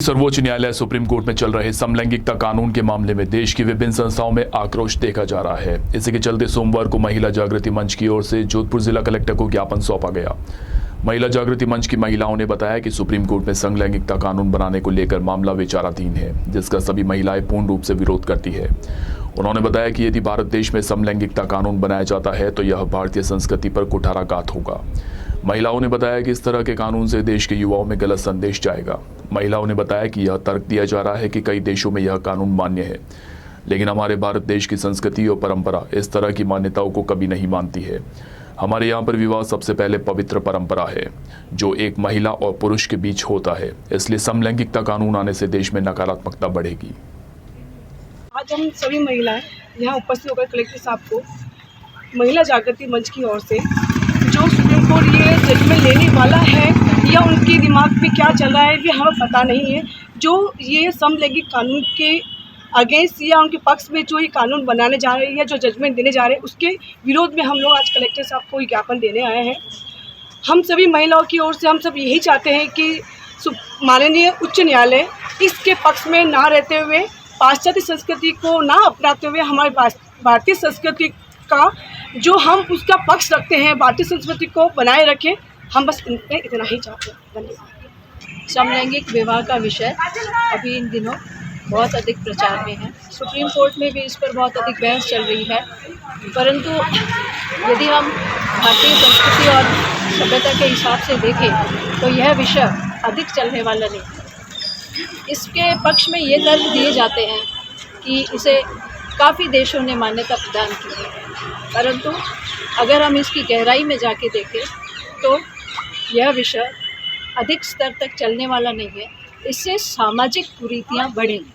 सर्वोच्च न्यायालय supreme court में चल रहे समलैंगिकता कानून के मामले में देश की विभिन्न संस्थाओं में आक्रोश देखा जा रहा है। इसी के चलते सोमवार को महिला जागृति मंच की ओर से जोधपुर जिला कलेक्टर को ज्ञापन सौंपा गया। महिला जागृति मंच की महिलाओं ने बताया कि सुप्रीम कोर्ट में समलैंगिकता कानून बनाने को लेकर मामला विचाराधीन है, जिसका सभी महिलाएं पूर्ण रूप से विरोध करती है। उन्होंने बताया कि यदि भारत देश में समलैंगिकता कानून बनाया जाता है तो यह भारतीय संस्कृति पर कुठाराघात होगा। महिलाओं ने बताया कि इस तरह के कानून से देश के युवाओं में गलत संदेश जाएगा। महिलाओं ने बताया कि यह तर्क दिया जा रहा है कि कई देशों में यह कानून मान्य है, लेकिन हमारे भारत देश की संस्कृति और परंपरा इस तरह की मान्यताओं को कभी नहीं मानती है। हमारे यहाँ पर विवाह सबसे पहले पवित्र परंपरा है जो एक महिला और पुरुष के बीच होता है, इसलिए समलैंगिकता कानून आने से देश में नकारात्मकता बढ़ेगी। आज हम सभी महिलाएं यहाँ उपस्थित होकर कलेक्टर साहब को महिला जागृति मंच की ओर से जो सुप्रीम कोर्ट ये जजमेंट लेने वाला है या उनके दिमाग में क्या चल रहा है ये हमें पता नहीं है। जो ये समलैंगिक कानून के अगेंस्ट या उनके पक्ष में जो ये कानून बनाने जा रही है, जो जजमेंट देने जा रहे हैं, उसके विरोध में हम लोग आज कलेक्टर साहब को ज्ञापन देने आए हैं। हम सभी महिलाओं की ओर से हम सब यही चाहते हैं कि माननीय उच्च न्यायालय इसके पक्ष में ना रहते हुए, पाश्चात्य संस्कृति को ना अपनाते हुए हमारी भारतीय संस्कृति का जो हम उसका पक्ष रखते हैं, भारतीय संस्कृति को बनाए रखें। हम बस इनमें इतना ही चाहते हैं। धन्यवाद। समलैंगिक विवाह का विषय अभी इन दिनों बहुत अधिक प्रचार में है। सुप्रीम कोर्ट में भी इस पर बहुत अधिक बहस चल रही है, परंतु यदि हम भारतीय संस्कृति और सभ्यता के हिसाब से देखें तो यह विषय अधिक चलने वाला नहीं है। इसके पक्ष में ये तर्क दिए जाते हैं कि इसे काफ़ी देशों ने मान्यता प्रदान की है, परंतु अगर हम इसकी गहराई में जाके देखें तो यह विषय अधिक स्तर तक चलने वाला नहीं है। इससे सामाजिक कुरीतियाँ बढ़ेंगी,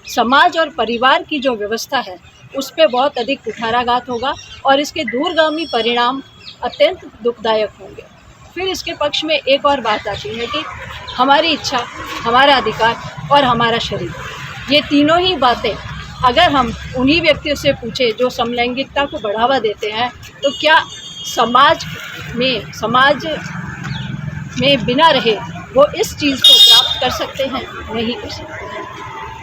समाज और परिवार की जो व्यवस्था है उस पर बहुत अधिक कुठाराघात होगा और इसके दूरगामी परिणाम अत्यंत दुखदायक होंगे। फिर इसके पक्ष में एक और बात आती है कि हमारी इच्छा, हमारा अधिकार और हमारा शरीर, ये तीनों ही बातें अगर हम उन्हीं व्यक्तियों से पूछें जो समलैंगिकता को बढ़ावा देते हैं तो क्या समाज में बिना रहे वो इस चीज़ को प्राप्त कर सकते हैं? नहीं कर सकते हैं।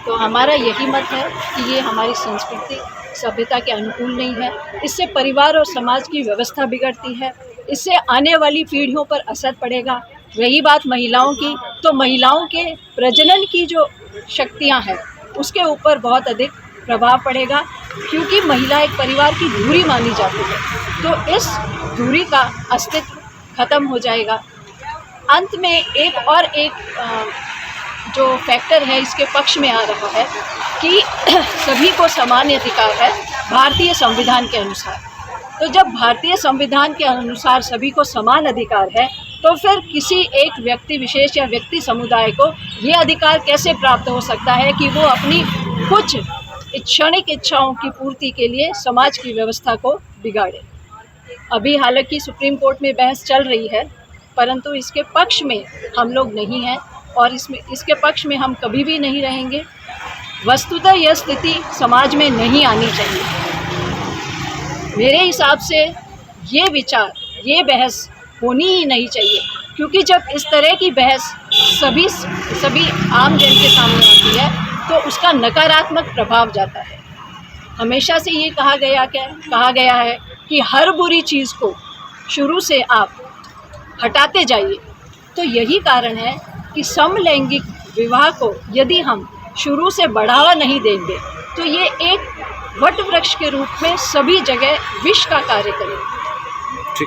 तो हमारा यही मत है कि ये हमारी संस्कृति सभ्यता के अनुकूल नहीं है। इससे परिवार और समाज की व्यवस्था बिगड़ती है, इससे आने वाली पीढ़ियों पर असर पड़ेगा। रही बात महिलाओं की, तो महिलाओं के प्रजनन की जो शक्तियाँ हैं उसके ऊपर बहुत अधिक प्रभाव पड़ेगा, क्योंकि महिला एक परिवार की धुरी मानी जाती है। तो इस धुरी का अस्तित्व खत्म हो जाएगा। अंत में एक जो फैक्टर है इसके पक्ष में आ रहा है कि सभी को समान अधिकार है भारतीय संविधान के अनुसार। तो जब भारतीय संविधान के अनुसार सभी को समान अधिकार है तो फिर किसी एक व्यक्ति विशेष या व्यक्ति समुदाय को ये अधिकार कैसे प्राप्त हो सकता है कि वो अपनी कुछ क्षणिक इच्छाओं की पूर्ति के लिए समाज की व्यवस्था को बिगाड़े। अभी हालांकि सुप्रीम कोर्ट में बहस चल रही है, परंतु इसके पक्ष में हम लोग नहीं हैं और इसके पक्ष में हम कभी भी नहीं रहेंगे। वस्तुतः यह स्थिति समाज में नहीं आनी चाहिए। मेरे हिसाब से ये विचार, ये बहस होनी ही नहीं चाहिए, क्योंकि जब इस तरह की बहस सभी आम जन के सामने आती है तो उसका नकारात्मक प्रभाव जाता है। हमेशा से ये कहा गया है कि हर बुरी चीज़ को शुरू से आप हटाते जाइए। तो यही कारण है कि समलैंगिक विवाह को यदि हम शुरू से बढ़ावा नहीं देंगे तो ये एक वट वृक्ष के रूप में सभी जगह विष का कार्य करेगा।